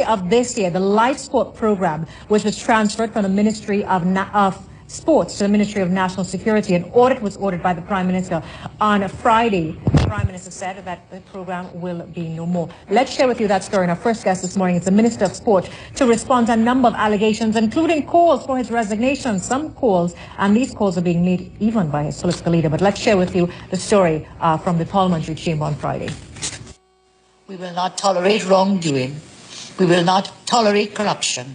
of this year, the LifeSport program, which was transferred from the Ministry of Sports to the Ministry of National Security, an audit was ordered by the Prime Minister on Friday. The Prime Minister said that the program will be no more. Let's share with you that story. And our first guest this morning is the Minister of Sport to respond to a number of allegations, including calls for his resignation. Some calls, and these calls are being made even by his political leader. But let's share with you the story from the Parliamentary Chamber on Friday. We will not tolerate wrongdoing. We will not tolerate corruption.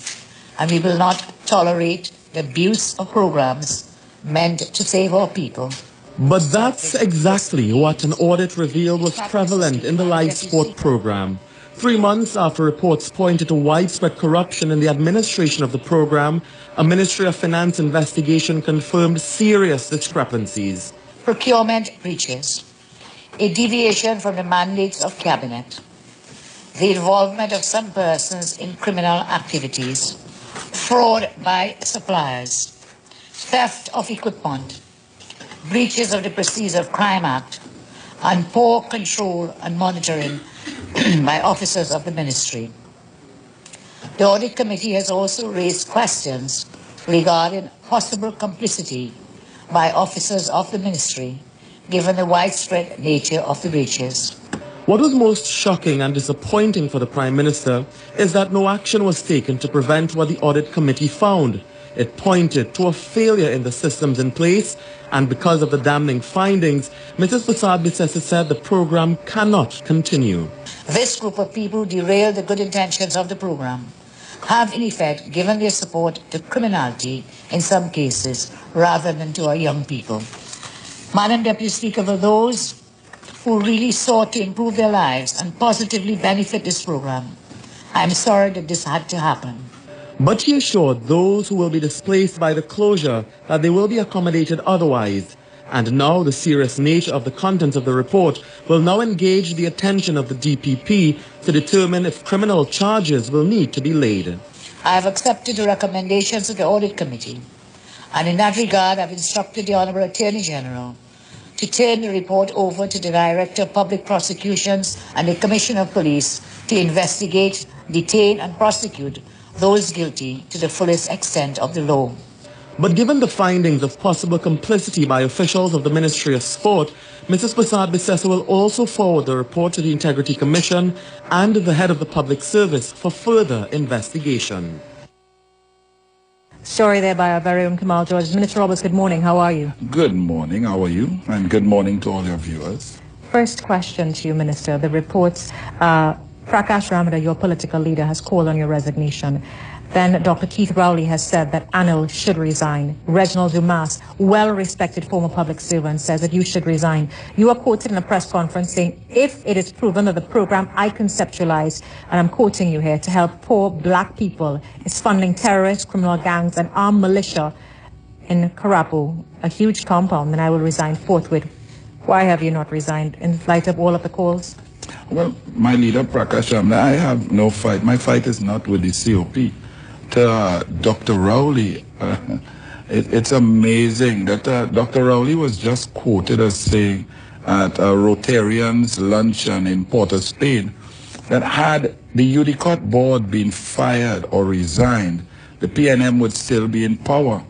And we will not tolerate the abuse of programs meant to save our people. But that's exactly what an audit revealed was prevalent in the LifeSport program. 3 months after reports pointed to widespread corruption in the administration of the program, a Ministry of Finance investigation confirmed serious discrepancies. Procurement breaches, a deviation from the mandates of Cabinet, the involvement of some persons in criminal activities, fraud by suppliers, theft of equipment, breaches of the Proceeds of Crime Act, and poor control and monitoring by officers of the ministry. The Audit Committee has also raised questions regarding possible complicity by officers of the ministry, given the widespread nature of the breaches. What was most shocking and disappointing for the Prime Minister is that no action was taken to prevent what the Audit Committee found. It pointed to a failure in the systems in place, and because of the damning findings, Mrs. Bissessy said the program cannot continue. This group of people derailed the good intentions of the program, have in effect given their support to criminality in some cases rather than to our young people. Madam Deputy Speaker, for those who really sought to improve their lives and positively benefit this program, I'm sorry that this had to happen. But she assured those who will be displaced by the closure that they will be accommodated otherwise. And now the serious nature of the contents of the report will now engage the attention of the DPP to determine if criminal charges will need to be laid. I have accepted the recommendations of the Audit Committee, and in that regard I've instructed the Honourable Attorney General to turn the report over to the Director of Public Prosecutions and the Commissioner of Police to investigate, detain and prosecute those guilty to the fullest extent of the law. But given the findings of possible complicity by officials of the Ministry of Sport, Mrs. Bissessy will also forward the report to the Integrity Commission and the head of the Public Service for further investigation. Story there by our very own Kamal George. Minister Roberts, good morning. How are you? Good morning. How are you? And good morning to all your viewers. First question to you, Minister. The reports, Prakash Ramada, your political leader, has called on your resignation. Then Dr. Keith Rowley has said that Anil should resign. Reginald Dumas, well-respected former public servant, says that you should resign. You are quoted in a press conference saying, if it is proven that the program I conceptualized, and I'm quoting you here, to help poor black people is funding terrorists, criminal gangs, and armed militia in Karapu, a huge compound, then I will resign forthwith. Why have you not resigned in light of all of the calls? Well, my leader, Prakash Ramada, I have no fight. My fight is not with the COP. To Dr. Rowley, it's amazing that Dr. Rowley was just quoted as saying at a Rotarians luncheon in Port of Spain that had the Udicot board been fired or resigned, the PNM would still be in power.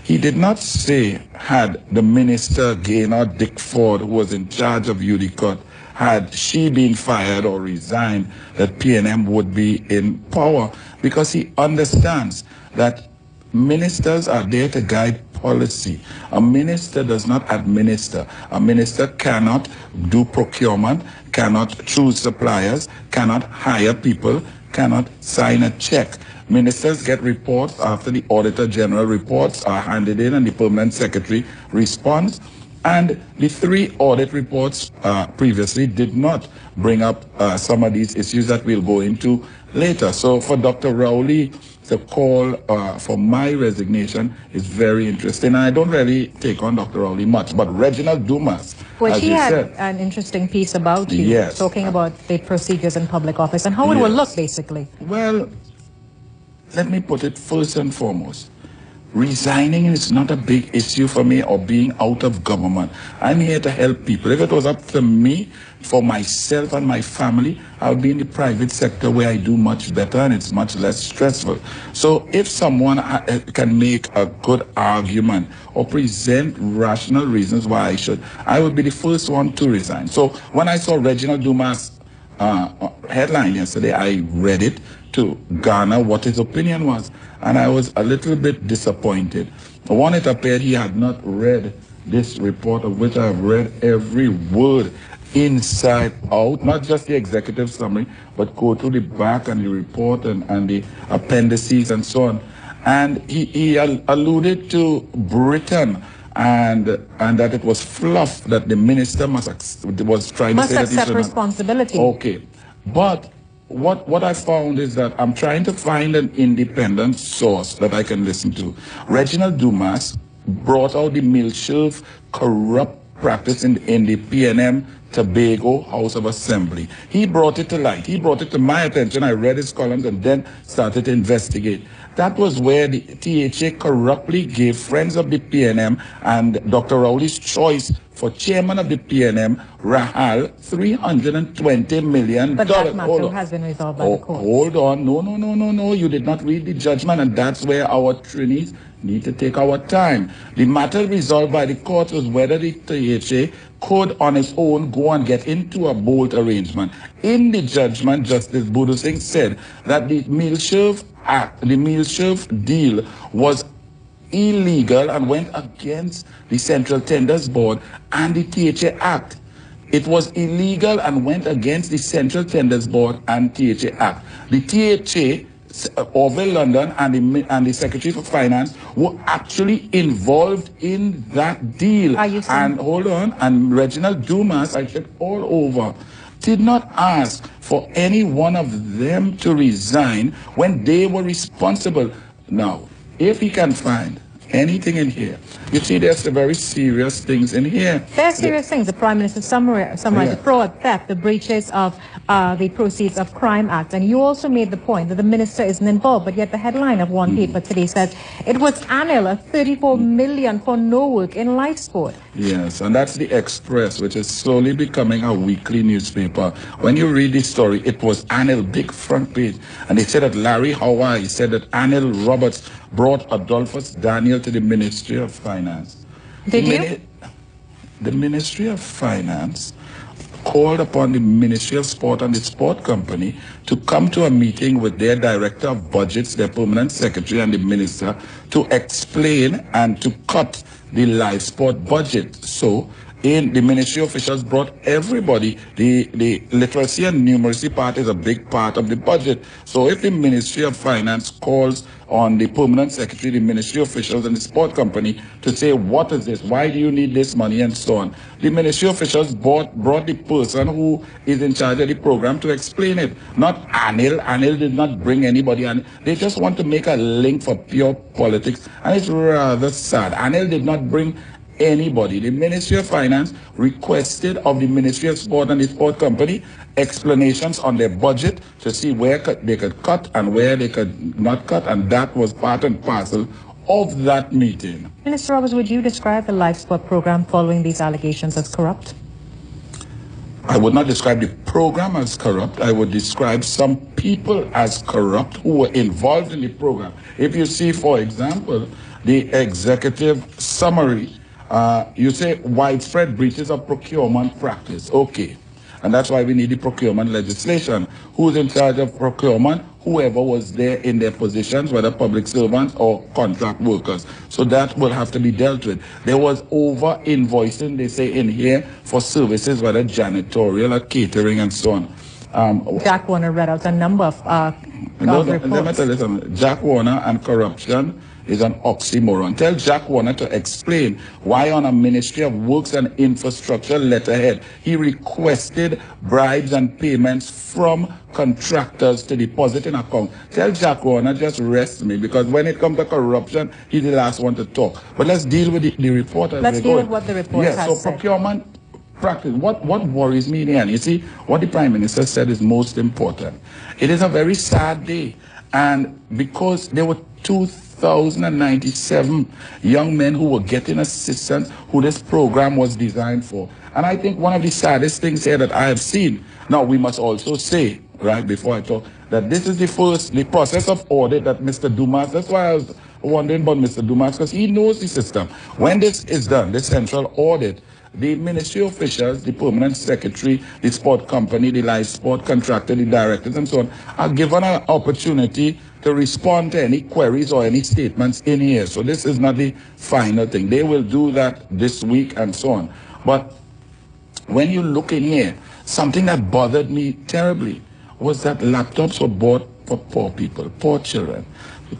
He did not say had the minister, Gaynor Dickford, who was in charge of Udicot, had she been fired or resigned, that PNM would be in power, because he understands that ministers are there to guide policy. A minister does not administer. A minister cannot do procurement, cannot choose suppliers, cannot hire people, cannot sign a check. Ministers get reports after the Auditor General reports are handed in and the Permanent Secretary responds. And the 3 audit reports previously did not bring up some of these issues that we'll go into later. So for Dr. Rowley, the call for my resignation is very interesting. And I don't really take on Dr. Rowley much, but Reginald Dumas, well, she had an interesting piece about you, yes, talking about the procedures in public office and how it will look, basically. Well, let me put it first and foremost. resigning is not a big issue for me, or being out of government. I'm here to help people. If it was up to me, for myself and my family, I would be in the private sector where I do much better and it's much less stressful. So if someone can make a good argument or present rational reasons why I should, I would be the first one to resign. So when I saw Reginald Dumas' headline yesterday, I read it to garner what his opinion was, and I was a little bit disappointed. One, it appeared he had not read this report, of which I have read every word inside out, not just the executive summary, but go to the back and the report and the appendices and so on. And he alluded to Britain and that it was fluff, that the minister was trying to say that he accept responsibility. Okay, but what I found is that I'm trying to find an independent source that I can listen to. Reginald Dumas brought out the Milshelf corrupt practice in the PNM Tobago House of Assembly. He brought it to light. He brought it to my attention. I read his columns and then started to investigate. That was where the THA corruptly gave friends of the PNM and Dr. Rowley's choice for chairman of the PNM, Rahal, $320 million. But that matter has been resolved by the court. Hold on. No. You did not read the judgment, and that's where our trainees need to take our time. The matter resolved by the court was whether the THA could on its own go and get into a bolt arrangement. In the judgment, Justice Budu Singh said that the Milshelf Act, the Milshelf deal was illegal and went against the Central Tenders Board and the THA Act. It was illegal and went against the Central Tenders Board and THA Act. The THA, Orville London, and the Secretary for Finance were actually involved in that deal. And hold on, and Reginald Dumas, I checked all over, did not ask for any one of them to resign when they were responsible. Now, if he can find anything in here, you see there's some very serious things in here. There are serious things. The Prime Minister summarized the fraud, theft, the breaches of the Proceeds of Crime Act. And you also made the point that the minister isn't involved, but yet the headline of one paper today says it was Anil, $34 million for no work in LifeSport. Yes, and that's the Express, which is slowly becoming a weekly newspaper. When you read this story, it was Anil, big front page. And they said that Larry Hawaii said that Anil Roberts brought Adolphus Daniel to the Ministry of Finance. Did the Ministry of Finance called upon the Ministry of Sport and the Sport Company to come to a meeting with their Director of Budgets, their Permanent Secretary, and the Minister to explain and to cut the LifeSport budget. So, the ministry officials brought everybody. The literacy and numeracy part is a big part of the budget. So if the Ministry of Finance calls on the Permanent Secretary, the ministry officials, and the sport company to say, what is this? Why do you need this money? And so on. The ministry officials brought the person who is in charge of the program to explain it. Not Anil. Anil did not bring anybody. And they just want to make a link for pure politics. And it's rather sad. Anil did not bring anybody. The Ministry of Finance requested of the Ministry of Sport and the Sport Company explanations on their budget to see where they could cut and where they could not cut, and that was part and parcel of that meeting. Minister Roberts, would you describe the LifeSport program following these allegations as corrupt? I would not describe the program as corrupt. I would describe some people as corrupt who were involved in the program. If you see, for example, the executive summary, you say widespread breaches of procurement practice. Okay. And that's why we need the procurement legislation. Who's in charge of procurement? Whoever was there in their positions, whether public servants or contract workers. So that will have to be dealt with. There was over invoicing, they say in here, for services, whether janitorial or catering and so on. Jack Warner read out a number of reports. Let me tell you something. Jack Warner and corruption is an oxymoron. Tell Jack Warner to explain why on a Ministry of Works and Infrastructure letterhead he requested bribes and payments from contractors to deposit in account. Tell Jack Warner, just rest me, because when it comes to corruption, he's the last one to talk. But let's deal with the report. Let's deal with what the report has said. So procurement practice. What worries me in the end, you see, what the Prime Minister said is most important. It is a very sad day, and because there were two 1,097 young men who were getting assistance, who this program was designed for. And I think one of the saddest things here that I have seen, now we must also say, right, before I talk, that this is the process of audit that Mr. Dumas, that's why I was wondering about Mr. Dumas, because he knows the system. When this is done, this central audit, the ministry officials, the permanent secretary, the sport company, the LifeSport contractor, the directors, and so on, are given an opportunity to respond to any queries or any statements in here. So this is not the final thing. They will do that this week and so on. But when you look in here, something that bothered me terribly was that laptops were bought for poor people, poor children.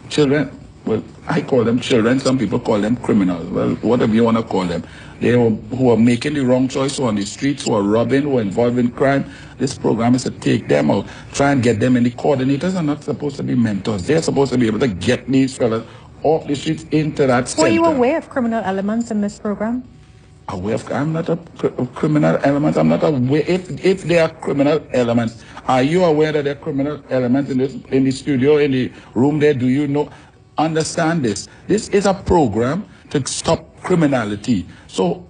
Children, well, I call them children, some people call them criminals, well, whatever you want to call them. Who are making the wrong choice, who are on the streets, who are robbing, who are involved in crime. This program is to take them out, try and get them in. The coordinators are not supposed to be mentors. They're supposed to be able to get these fellas off the streets into that center. Were you aware of criminal elements in this program? Aware of, I'm not a criminal element. I'm not aware. If there are criminal elements, are you aware that there are criminal elements in the studio, in the room there? Do you know? Understand this. This is a program to stop criminality. So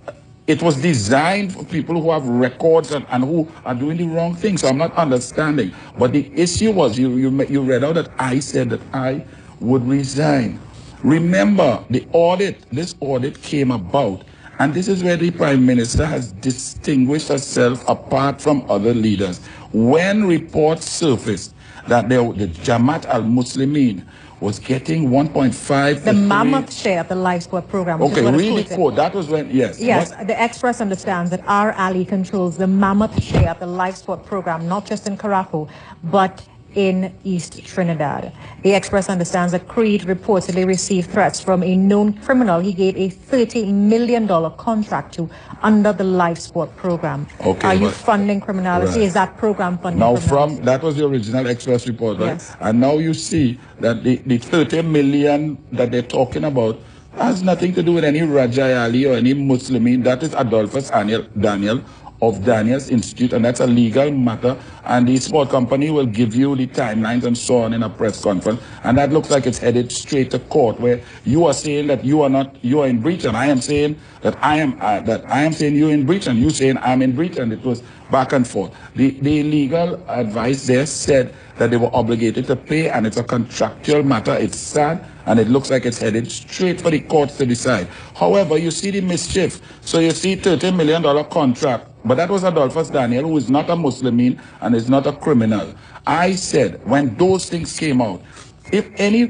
it was designed for people who have records and who are doing the wrong thing. So I'm not understanding. But the issue was, you read out that I said that I would resign. Remember, this audit came about, and this is where the Prime Minister has distinguished herself apart from other leaders. When reports surfaced that the Jamaat al-Muslimin was getting 1.5 the mammoth share of the LifeSport program. Okay, really cool. That was when, yes. Yes, the Express understands that our ally controls the mammoth share of the LifeSport program, not just in Karafu, but in East Trinidad. The Express understands that Creed reportedly received threats from a known criminal he gave a $30 million contract to under the LifeSport program. Okay, are you funding criminality? Right. Is that program funding now criminality? that was the original Express report, right? Yes. And now you see that the 30 million that they're talking about has nothing to do with any Rajai Ali or any Muslimin. That is Adolphus Daniel of Daniel's Institute, and that's a legal matter, and the sport company will give you the timelines and so on in a press conference, and that looks like it's headed straight to court, where you are saying that you are in breach, and I am saying that I am saying you're in breach, and you saying I'm in breach, and it was back and forth. The legal advice there said that they were obligated to pay, and it's a contractual matter. It's sad, and it looks like it's headed straight for the courts to decide. However, you see the mischief. So you see $30 million contract, but that was Adolphus Daniel, who is not a Muslimin and is not a criminal. I said, when those things came out, if any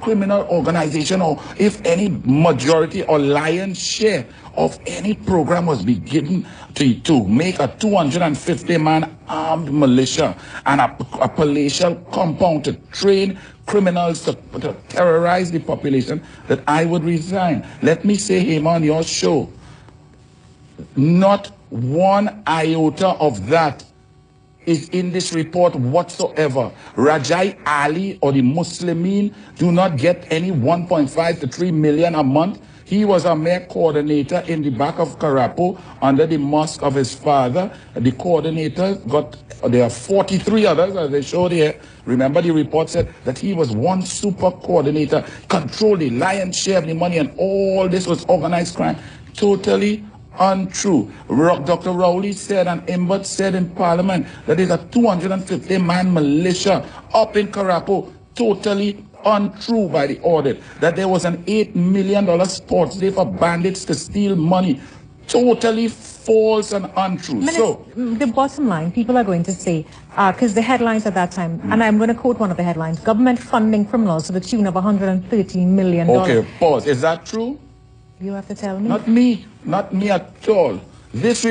criminal organization, or if any majority or lion's share of any program was beginning to make a 250-man armed militia and a palatial compound to train criminals to terrorize the population, that I would resign. Let me say, Hema, on your show, not one iota of that is in this report whatsoever. Rajai Ali or the Muslimin do not get any 1.5 to 3 million a month. He was a mere coordinator in the back of Karapu under the mosque of his father. The coordinator there are 43 others, as they showed here. Remember, the report said that he was one super coordinator, controlled the lion's share of the money, and all this was organized crime. Totally untrue. Dr. Rowley said, and Imbert said in Parliament, that there's a 250-man militia up in Karapu. Totally untrue by the audit. That there was an $8 million sports day for bandits to steal money. Totally false and untrue. So the bottom line, people are going to say, because the headlines at that time, and I'm going to quote one of the headlines, government funding criminals to the tune of $113 million. Okay, pause. Is that true? You have to tell me. Not me. Not me at all. This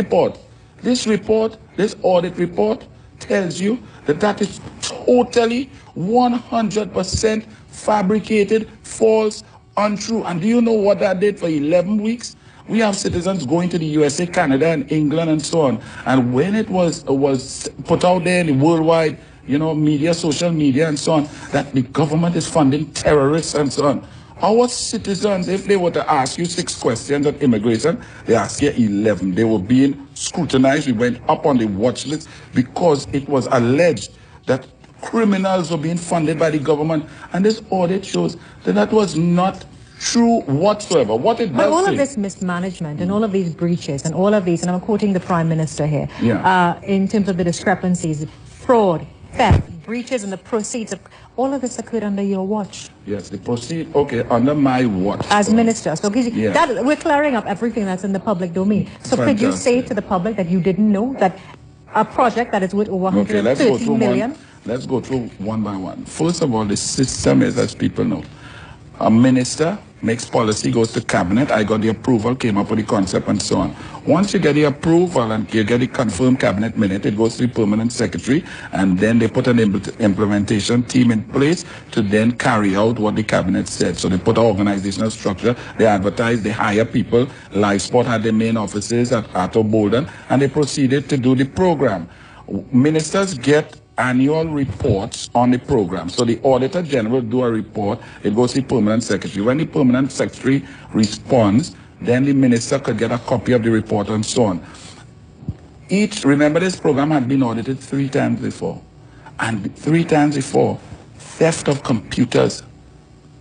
audit report tells you that that is totally 100% fabricated, false, untrue. And do you know what that did for 11 weeks? We have citizens going to the USA, Canada, and England, and so on. And when it was put out there in the worldwide, media, social media, and so on, that the government is funding terrorists and so on. Our citizens, if they were to ask you 6 questions on immigration, they ask you 11. They were being scrutinized. We went up on the watch list because it was alleged that criminals were being funded by the government. And this audit shows that that was not true whatsoever. What it does But all say, of this mismanagement and all of these breaches and all of these, and I'm quoting the Prime Minister here, in terms of the discrepancies, fraud, theft, breaches in the proceeds of all of this occurred under your watch. Yes, the proceed, okay, under my watch. As minister. So that, we're clearing up everything that's in the public domain. So could you say to the public that you didn't know that a project that is worth over 130 million? Let's go through one by one. First of all, the system is, as people know, a minister makes policy, goes to cabinet. I got the approval, came up with the concept and so on. Once you get the approval and you get the confirmed cabinet minute, it goes to the permanent secretary, and then they put an implementation team in place to then carry out what the cabinet said. So they put an organizational structure, they advertise, they hire people. LifeSport had their main offices at Arthur Bolden, and they proceeded to do the program. Ministers get annual reports on the program. So the Auditor General do a report, it goes to the Permanent Secretary. When the Permanent Secretary responds, then the Minister could get a copy of the report and so on. Remember this program had been audited 3 times before. And 3 times before, theft of computers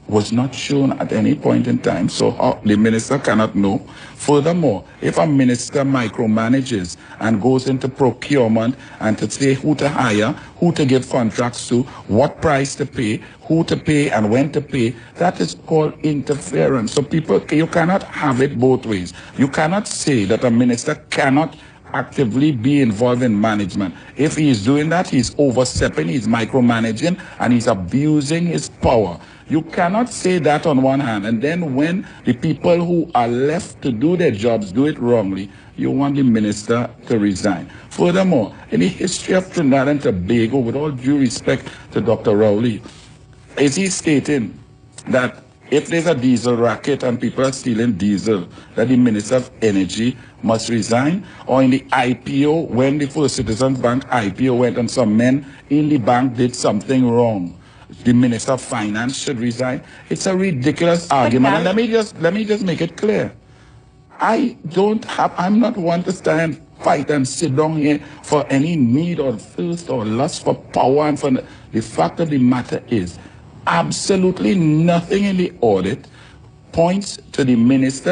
was not shown at any point in time, so the minister cannot know. Furthermore, if a minister micromanages and goes into procurement and to say who to hire, who to give contracts to, what price to pay, who to pay and when to pay, that is called interference. So people, you cannot have it both ways. You cannot say that a minister cannot actively be involved in management. If he is doing that, he's overstepping, he's micromanaging, and he's abusing his power. You cannot say that on one hand, and then when the people who are left to do their jobs do it wrongly, you want the minister to resign. Furthermore, in the history of Trinidad and Tobago, with all due respect to Dr. Rowley, is he stating that if there's a diesel racket and people are stealing diesel, that the Minister of Energy must resign? Or in the IPO, when the First Citizens Bank IPO went and some men in the bank did something wrong, the Minister of Finance should resign? It's a ridiculous argument. And let me just make it clear. I'm not one to stand, fight and sit down here for any need or thirst or lust for power. And for the fact of the matter is, absolutely nothing in the audit points to the minister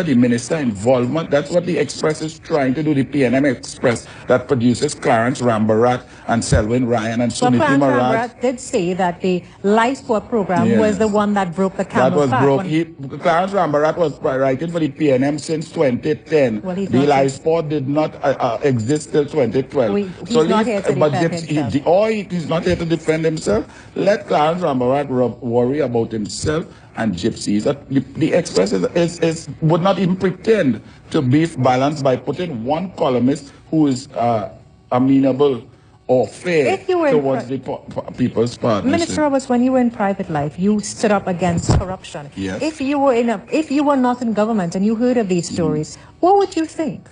involvement. That's what the Express is trying to do, the PNM Express that produces Clarence Rambarat and Selwyn Ryan and Suniti Clarence Marat. Rambarat did say that the LifeSport program was the one that broke the camel's back. Clarence Rambarat was writing for the PNM since 2010. Well, the LifeSport did not exist till 2012. He's not here to defend himself. He's not here to defend himself. Let Clarence Rambarat worry about himself and gypsies. The Express would not even pretend to be balanced by putting one columnist who is amenable or fair towards the People's Partnership. Minister Roberts, when you were in private life, you stood up against corruption. Yes. If you were not in government and you heard of these stories, what would you think?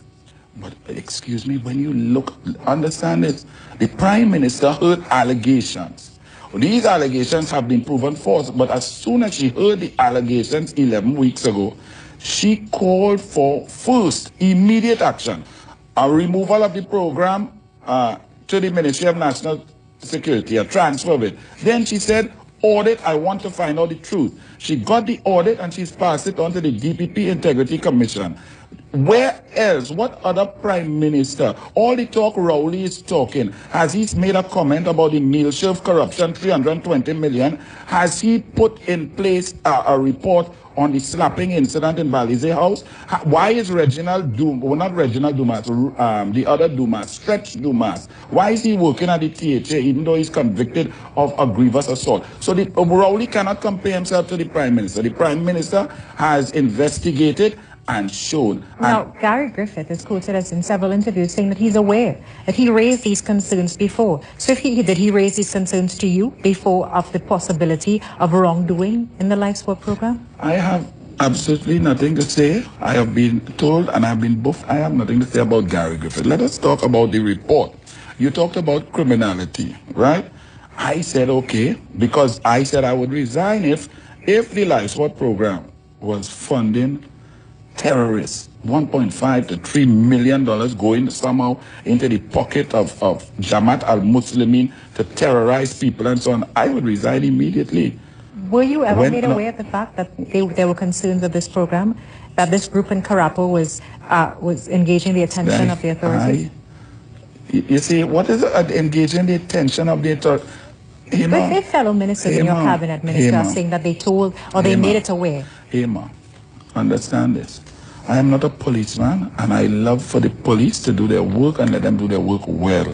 But excuse me, when you understand this, the Prime Minister heard allegations. These allegations have been proven false, but as soon as she heard the allegations 11 weeks ago, she called for first immediate action, a removal of the program to the Ministry of National Security, a transfer of it. Then she said, audit, I want to find out the truth. She got the audit and she's passed it on to the DPP Integrity Commission. Where else? What other prime minister? All the talk Rowley is talking. Has he made a comment about the meal serve corruption, 320 million? Has he put in place a report on the slapping incident in Balize House? Why is Reginald Dumas, well, not Reginald Dumas, the other Dumas, Stretch Dumas, why is he working at the THA even though he's convicted of a grievous assault? So Rowley cannot compare himself to the Prime Minister. The Prime Minister has investigated and shown. Now, Gary Griffith is quoted as in several interviews saying that he's aware that he raised these concerns before. So did he raise these concerns to you before of the possibility of wrongdoing in the LifeSport program? I have absolutely nothing to say. I have been told and I've been buffed. I have nothing to say about Gary Griffith. Let us talk about the report. You talked about criminality, right? I said okay, because I said I would resign if the LifeSport program was funding terrorists. $1.5 to $3 million going somehow into the pocket of Jamaat al-Muslimin to terrorize people and so on. I would resign immediately. Were you ever made aware of the fact that there were concerns of this program, that this group in Karapo was engaging the attention of the authorities? You see, what is engaging the attention of the authorities? But if fellow ministers in your cabinet, Minister, are saying that they told or they made it aware. Hema, understand this. I am not a policeman, and I love for the police to do their work and let them do their work well.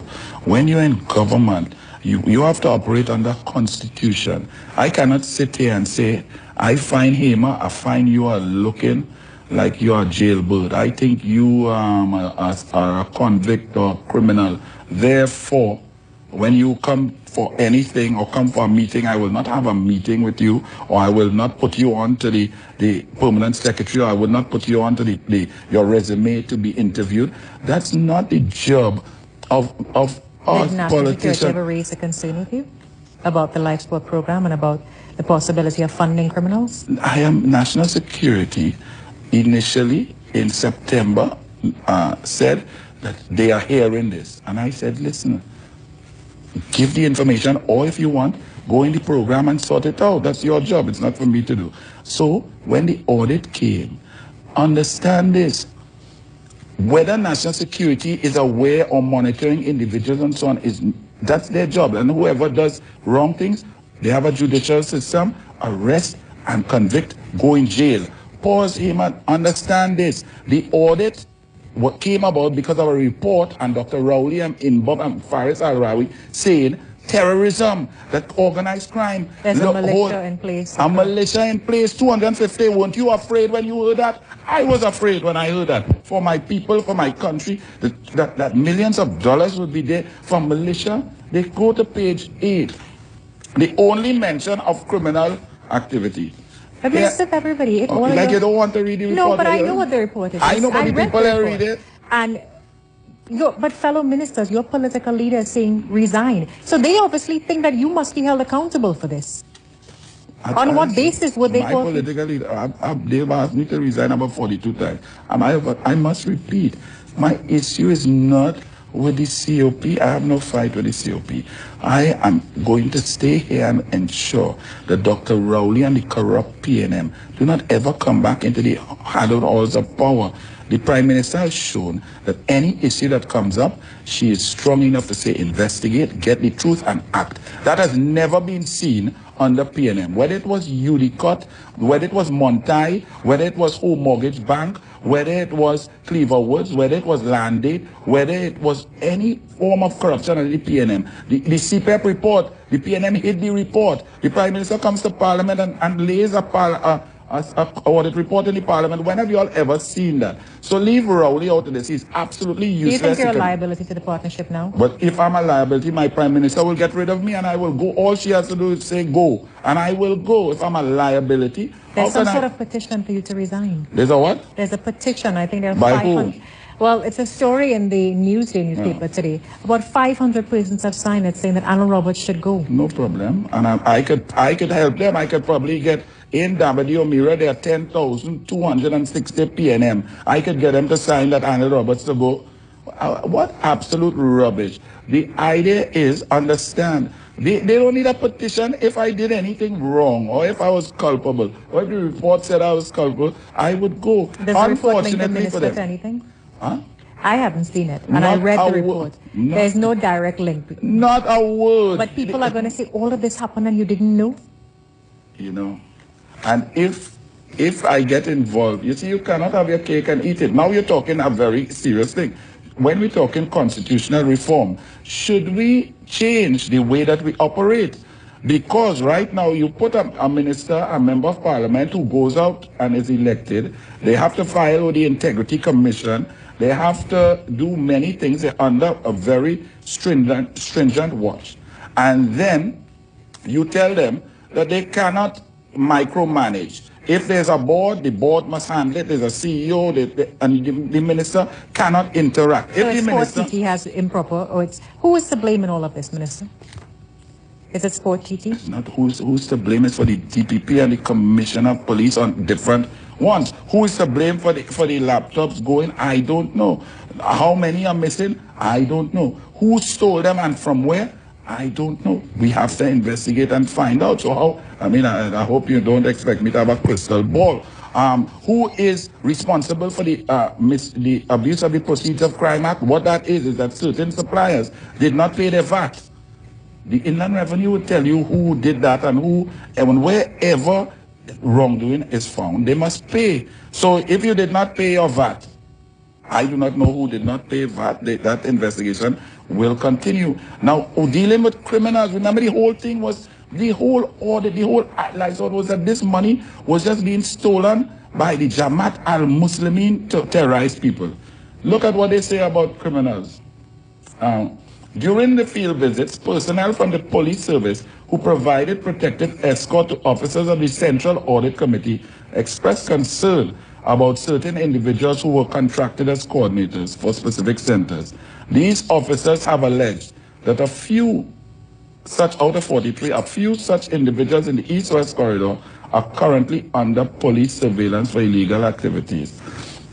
When you're in government, you have to operate under Constitution. I cannot sit here and say, I find Hema, I find you are looking like you are a jailbird. I think you are a convict or criminal. Therefore, when you come for anything or come for a meeting, I will not have a meeting with you, or I will not put you on to the permanent secretary, or I will not put you on to your resume to be interviewed. That's not the job of us politicians. Did ever raise a concern with you about the LifeSport program and about the possibility of funding criminals? I am National Security initially in September said that they are hearing this. And I said, listen, give the information, or if you want, go in the program and sort it out. That's your job. It's not for me to do. So when the audit came, understand this. Whether national security is aware or monitoring individuals and so on, that's their job. And whoever does wrong things, they have a judicial system, arrest and convict, go in jail. Pause, Hema, understand this. The audit what came about because of a report and Dr. Rowley and Inbob and Faris Al-Rawi saying terrorism, that organized crime. There's a militia in place. A militia in place, 250. Weren't you afraid when you heard that? I was afraid when I heard that. For my people, for my country, that millions of dollars would be there for militia. They go to page 8. The only mention of criminal activity. But Minister, everybody, like you don't want to read the report. No, but I know what the report is. I know, but the people that read it. And but fellow ministers, your political leader is saying resign. So they obviously think that you must be held accountable for this. On what basis would they call? My political leader, they've asked me to resign about 42 times. I must repeat, my issue is not with the COP. I have no fight with the COP. I am going to stay here and ensure that Dr. Rowley and the corrupt PNM do not ever come back into the hallowed halls of power. The Prime Minister has shown that any issue that comes up, she is strong enough to say investigate, get the truth and act. That has never been seen under PNM. Whether it was Udicott, whether it was Montai, whether it was Home Mortgage Bank, whether it was Cleaver Woods, whether it was Land Aid, whether it was any form of corruption under the PNM. The CPEP report, the PNM hid the report. The Prime Minister comes to Parliament and lays a audit report in the Parliament. When have you all ever seen that? So leave Rowley out of this. He's absolutely useless. Do you think you're a liability to the partnership now? But if I'm a liability, my Prime Minister will get rid of me and I will go. All she has to do is say go. And I will go if I'm a liability. There's some sort of petition for you to resign. There's a what? There's a petition. I think there are By 500. who? Well, it's a story in the Newsday newspaper today. About 500 persons have signed it saying that Anil Roberts should go. No problem. And I could help them. I could probably get in W. Mira, there are 10,260 PNM. I could get them to sign that Anil Roberts to go. What absolute rubbish. The idea is, understand, they don't need a petition. If I did anything wrong or if I was culpable or if the report said I was culpable, I would go. Does the report link the minister to anything? Huh? I haven't seen it, and I read the report. There's no direct link. Not a word. But people are going to say all of this happened and you didn't know? You know, and if I get involved, you see, you cannot have your cake and eat it. Now you're talking a very serious thing. When we're talking constitutional reform, should we change the way that we operate? Because right now you put a minister, a member of parliament who goes out and is elected, they have to file with the Integrity Commission, they have to do many things. They're under a very stringent watch. And then you tell them that they cannot micromanage. If there's a board, the board must handle it. There's a CEO, and the minister cannot interact. So if the minister TT has improper, who is to blame in all of this, Minister? Is it Sport TT? It's not who's to blame. It's for the DPP and the Commissioner of Police on different once. Who is to blame for the laptops going? I don't know. How many are missing? I don't know. Who stole them and from where? I don't know. We have to investigate and find out. So how? I hope you don't expect me to have a crystal ball. Who is responsible for the abuse of the Proceeds of Crime Act? What that is that certain suppliers did not pay their VAT. The Inland Revenue will tell you who did that and who, and wherever wrongdoing is found, they must pay. So if you did not pay your VAT, I do not know who did not pay VAT. That investigation will continue. Now, dealing with criminals, remember the whole thing was, the whole audit, the whole LifeSport was that this money was just being stolen by the Jamaat al-Muslimin to terrorize people. Look at what they say about criminals. During the field visits, personnel from the police service who provided protective escort to officers of the Central Audit Committee expressed concern about certain individuals who were contracted as coordinators for specific centers. These officers have alleged that a few such, out of 43, a few such individuals in the East-West corridor are currently under police surveillance for illegal activities.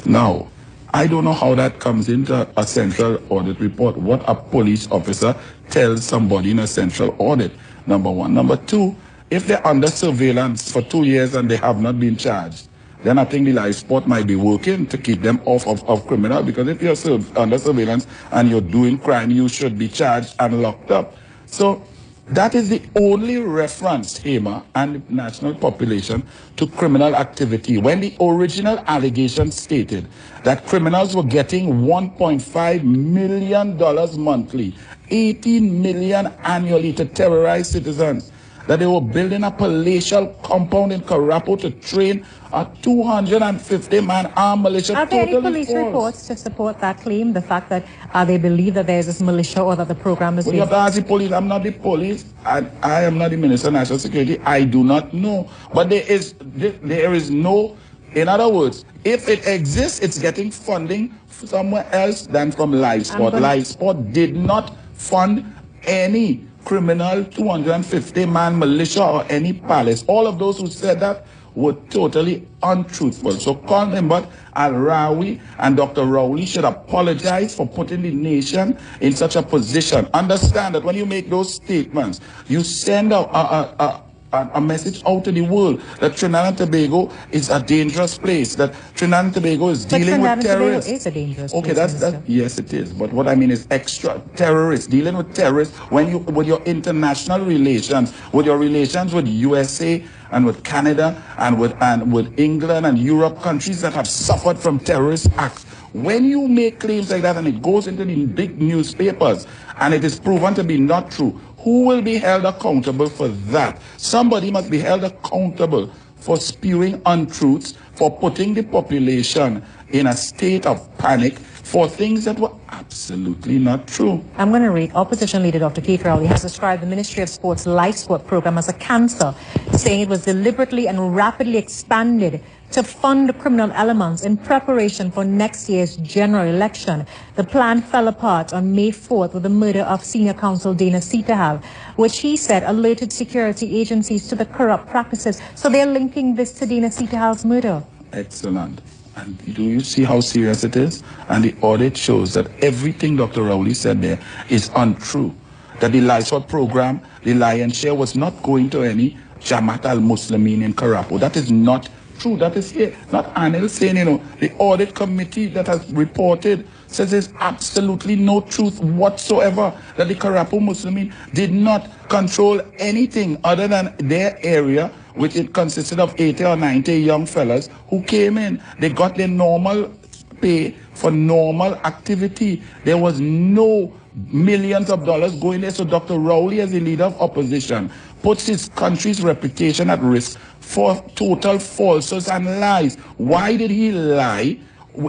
Now, I don't know how that comes into a central audit report, what a police officer tells somebody in a central audit, number one. Number two, if they're under surveillance for 2 years and they have not been charged, then I think the LifeSport might be working to keep them off of criminal, because if you're under surveillance and you're doing crime, you should be charged and locked up. So that is the only reference, Hema, and the national population to criminal activity. When the original allegation stated that criminals were getting $1.5 million monthly, 18 million annually to terrorize citizens, that they were building a palatial compound in Karapo to train a 250-man armed militia. Are there any police reports to support that claim? The fact that they believe that there is this militia or that the program is... Well, you have to ask the police. I'm not the police. I am not the Minister of National Security. I do not know. But there is no... In other words, if it exists, it's getting funding somewhere else than from LifeSport. LifeSport did not fund any criminal 250-man militia or any palace. All of those who said that were totally untruthful. So Colin Al-Rawi and Dr. Rowley should apologize for putting the nation in such a position. Understand that when you make those statements, you send a message out to the world that Trinidad and Tobago is a dangerous place, that Trinidad and Tobago is dealing with terrorists. Is a dangerous okay, place, yes, it is. But what I mean is extra terrorists, dealing with terrorists with your international relations, with your relations with USA and with Canada and with England and Europe, countries that have suffered from terrorist acts. When you make claims like that and it goes into the big newspapers and it is proven to be not true, who will be held accountable for that? Somebody must be held accountable for spewing untruths, for putting the population in a state of panic for things that were absolutely not true. I'm going to read. Opposition leader Dr. Keith Rowley has described the Ministry of Sport's LifeSport program as a cancer, saying it was deliberately and rapidly expanded to fund criminal elements in preparation for next year's general election. The plan fell apart on May 4th with the murder of senior counsel Dana Sitahal, which he said alerted security agencies to the corrupt practices. So they're linking this to Dana Sitahal's murder. Excellent. And do you see how serious it is? And the audit shows that everything Dr. Rowley said there is untrue. That the LifeSport program, the lion's share, was not going to any Jamaat al-Muslimin in Karapo. That is not true. That is here. Not Anil saying, the audit committee that has reported says there's absolutely no truth whatsoever that the Karapo Muslimin did not control anything other than their area, which it consisted of 80 or 90 young fellas who came in. They got their normal pay for normal activity. There was no millions of dollars going there. So Dr. Rowley, as the leader of opposition, puts his country's reputation at risk for total falsehoods and lies. Why did he lie?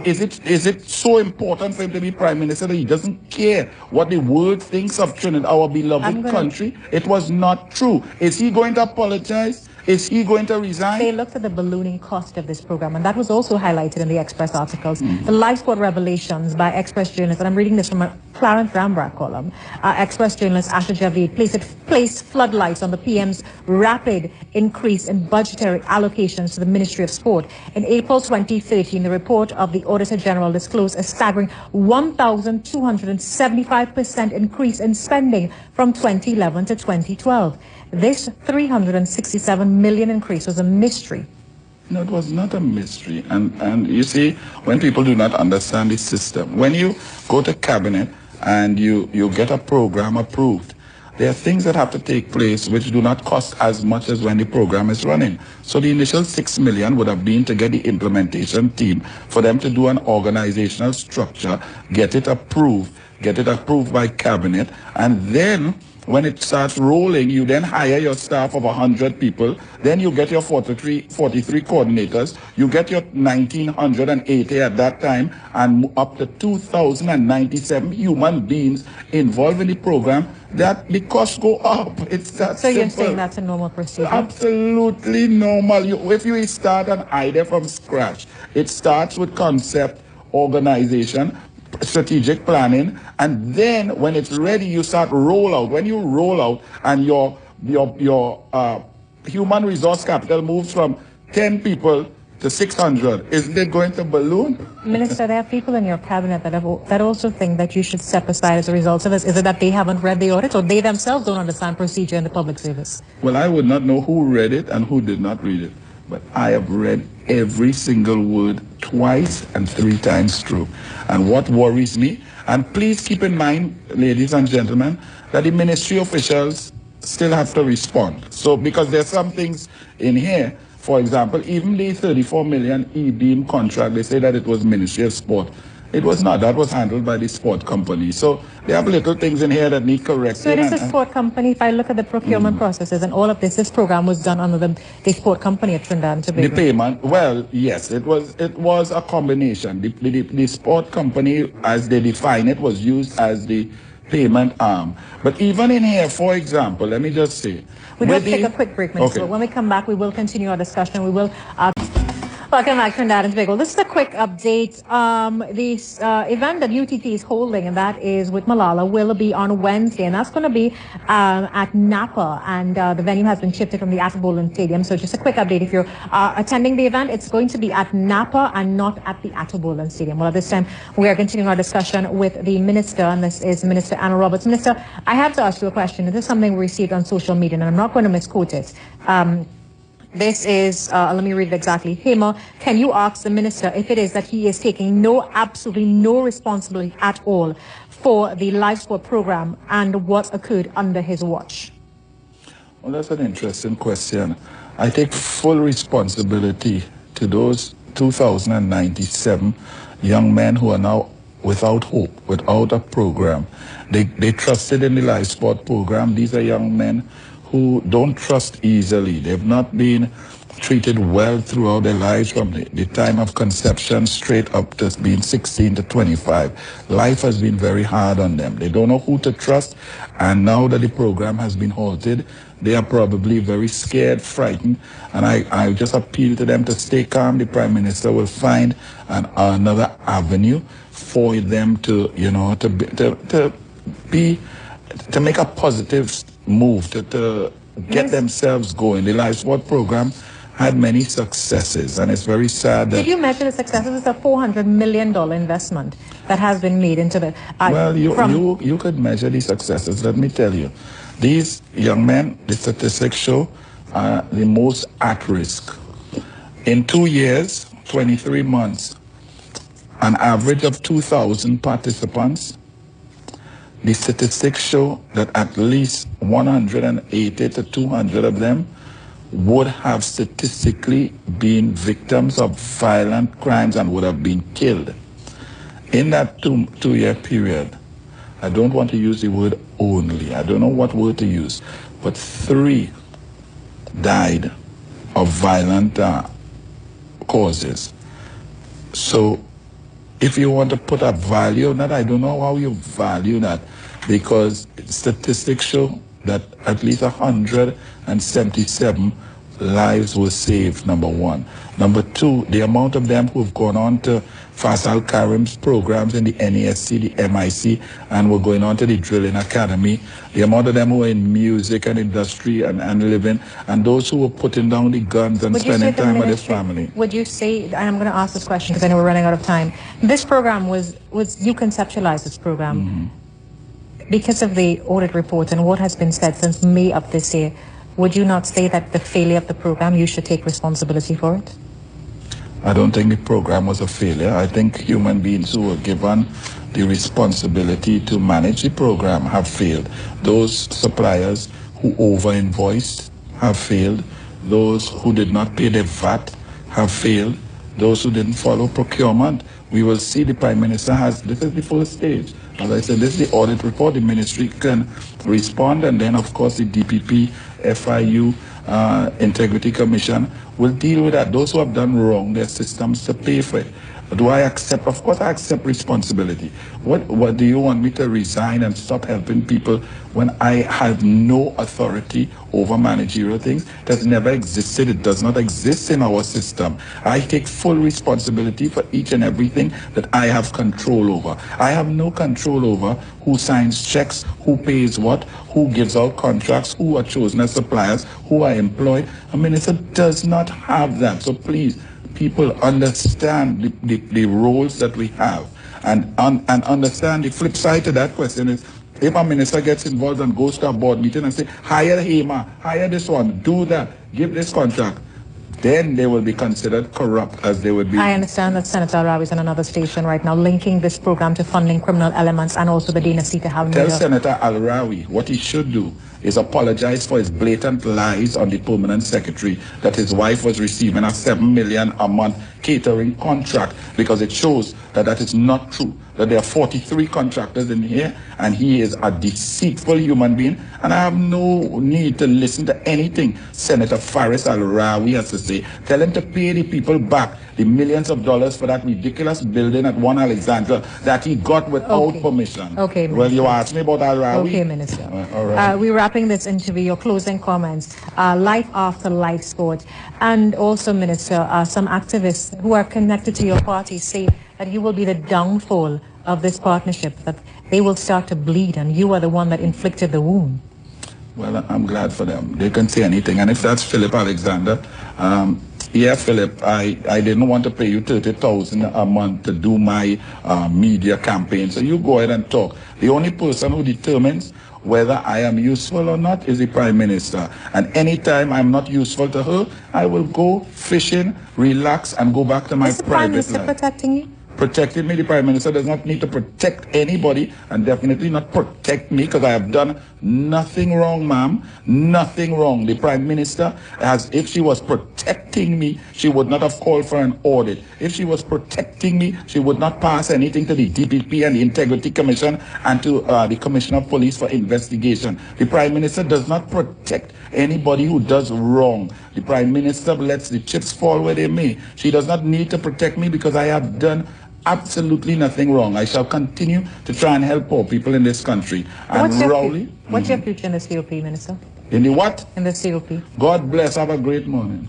Is it so important for him to be prime minister that he doesn't care what the world thinks of Trinidad, our beloved country? It was not true. Is he going to apologize? Is he going to resign? They looked at the ballooning cost of this program, and that was also highlighted in the Express articles. The LifeSport revelations by Express journalist, and I'm reading this from a Clarence Rambrat column. Express journalist Asha Javid placed floodlights on the PM's rapid increase in budgetary allocations to the Ministry of Sport. In April 2013, the report of the Auditor General disclosed a staggering 1,275% increase in spending from 2011 to 2012. This 367 million increase was a mystery. No, it was not a mystery. And you see, when people do not understand the system, when you go to cabinet and you get a program approved, there are things that have to take place which do not cost as much as when the program is running. So the initial 6 million would have been to get the implementation team, for them to do an organizational structure, get it approved by cabinet, and then when it starts rolling, you then hire your staff of 100 people. Then you get your 43 coordinators. You get your 1,980 at that time, and up to 2,097 human beings involved in the program. That the costs go up. It's that So you're simple. saying that's a normal procedure? Absolutely normal. If you start an idea from scratch, it starts with concept, organization, strategic planning, and then when it's ready, you start roll out. When you roll out and your human resource capital moves from 10 people to 600, isn't it going to balloon? Minister, there are people in your cabinet that also think that you should step aside as a result of this. Is it that they haven't read the audit, or they themselves don't understand procedure in the public service? Well, I would not know who read it and who did not read it, but I have read every single word twice and 3 times through. And what worries me, and please keep in mind, ladies and gentlemen, that the ministry officials still have to respond. So, because there's some things in here, for example, even the 34 million e-beam contract, they say that it was Ministry of Sport. It was not. That was handled by the sport company. So they have little things in here that need correcting. So it is a sport company. If I look at the procurement processes and all of this program was done under the sport company at Trinidad and Tobago. The payment, well, yes, it was a combination. The sport company, as they define it, was used as the payment arm. But even in here, for example, let me just say. We'll have to take a quick break, Minister. Okay. When we come back, we will continue our discussion. We will... Welcome back to Trinidad and Tobago. This is a quick update. This event that UTT is holding, and that is with Malala, will be on Wednesday, and that's going to be at Napa, and the venue has been shifted from the Atabolan Stadium. So just a quick update. If you're attending the event, it's going to be at Napa and not at the Atabolan Stadium. Well, at this time, we are continuing our discussion with the Minister, and this is Minister Anil Roberts. Minister, I have to ask you a question. This is something we received on social media, and I'm not going to misquote it. This is, let me read it exactly. Hema, can you ask the minister if it is that he is taking absolutely no responsibility at all for the LifeSport program and what occurred under his watch? Well, that's an interesting question. I take full responsibility to those 2,097 young men who are now without hope, without a program. They trusted in the LifeSport program. These are young men who don't trust easily. They've not been treated well throughout their lives, from the time of conception straight up to being 16 to 25. Life has been very hard on them. They don't know who to trust, and now that the program has been halted, they are probably very scared, frightened, and I just appeal to them to stay calm. The Prime Minister will find another avenue for them to, to make a positive move, to get themselves going. The LifeSport program had many successes, and it's very sad that... Did you measure the successes? It's a $400 million investment that has been made into the... well, you could measure the successes. Let me tell you. These young men, the statistics show, are the most at risk. In 2 years, 23 months, an average of 2,000 participants, the statistics show that at least 180 to 200 of them would have statistically been victims of violent crimes and would have been killed. In that two-year period, I don't want to use the word only, I don't know what word to use, but 3 died of violent causes. So if you want to put a value on that, I don't know how you value that, because statistics show that at least 177 lives were saved, number one. Number two, the amount of them who have gone on to Fasal Karim's programs in the NESC, the MIC, and were going on to the Drilling Academy, the amount of them who were in music and industry and living, and those who were putting down the guns and spending time with their family. Would you say, and I'm going to ask this question because I know we're running out of time, this program was you conceptualized this program because of the audit report and what has been said since May of this year. Would you not say that the failure of the program, you should take responsibility for it? I don't think the program was a failure. I think human beings who were given the responsibility to manage the program have failed. Those suppliers who over-invoiced have failed. Those who did not pay their VAT have failed. Those who didn't follow procurement, we will see the Prime Minister has, this is the first stage. As I said, this is the audit report. The ministry can respond, and then, of course, the DPP, FIU, Integrity Commission will deal with that. Those who have done wrong, their systems to pay for it. Do I accept? Of course, I accept responsibility. What do you want me to resign and stop helping people when I have no authority over managerial things? That's never existed. It does not exist in our system. I take full responsibility for each and everything that I have control over. I have no control over who signs checks, who pays what, who gives out contracts, who are chosen as suppliers, who are employed. A minister does not have that. So please, people understand the roles that we have and understand the flip side to that question is if a minister gets involved and goes to a board meeting and say, hire Hema, hire this one, do that, give this contract, then they will be considered corrupt as they would be. I understand that Senator Arawi is on another station right now linking this program to funding criminal elements and also the dynasty to have Tell Senator Arawi what he should do is apologize for his blatant lies on the permanent secretary that his wife was receiving a $7 million a month catering contract, because it shows that that is not true, that there are 43 contractors in here and he is a deceitful human being, and I have no need to listen to anything Senator Faris Al-Rawi has to say. Tell him to pay the people back the millions of dollars for that ridiculous building at 1 Alexandra that he got without permission. Okay, Minister. Well, you asked me about Al-Rawi? Okay, Minister. All right. We're wrapping this interview, your closing comments, life after LifeSport, and also, Minister, some activists who are connected to your party say that you will be the downfall of this partnership, that they will start to bleed and you are the one that inflicted the wound. Well, I'm glad for them. They can say anything. And if that's Philip Alexander, yeah, Philip, I didn't want to pay you $30,000 a month to do my media campaign. So you go ahead and talk. The only person who determines whether I am useful or not is the Prime Minister. And anytime I'm not useful to her, I will go fishing, relax, and go back to my private life. Is the Prime Minister protecting you? Protecting me, the Prime Minister does not need to protect anybody, and definitely not protect me, because I have done nothing wrong, ma'am. Nothing wrong. The Prime Minister, as if she was protecting me, she would not have called for an audit. If she was protecting me, she would not pass anything to the DPP and the Integrity Commission and to the Commissioner of Police for investigation. The Prime Minister does not protect anybody who does wrong. The Prime Minister lets the chips fall where they may. She does not need to protect me because I have done absolutely nothing wrong. I shall continue to try and help poor people in this country. And what's your future in the COP, Minister? In the what? In the COP. God bless. Have a great morning.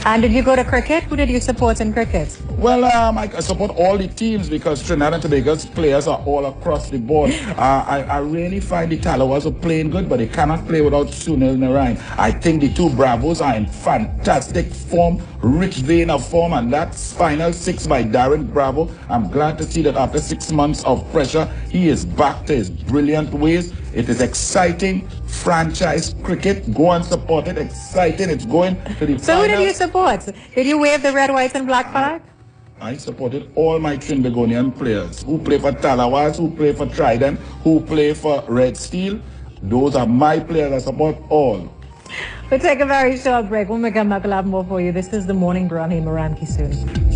And did you go to cricket? Who did you support in cricket? Well, I support all the teams because Trinidad and Tobago's players are all across the board. I really find the Talawas are playing good, but they cannot play without Sunil Narayan. I think the two Bravos are in fantastic form, rich vein of form, and that final six by Darren Bravo, I'm glad to see that after 6 months of pressure, he is back to his brilliant ways. It is exciting franchise cricket. Go and support it. Exciting. It's going to the So final. who did you support? Did you wave the red, white, and black flag? I supported all my Trinbagonian players who play for Talawas, who play for Trident, who play for Red Steel. Those are my players. I support all. We'll take a very short break. When we come back, we'll have more for you. This is the Morning Brew on Hema, Ramkissoon.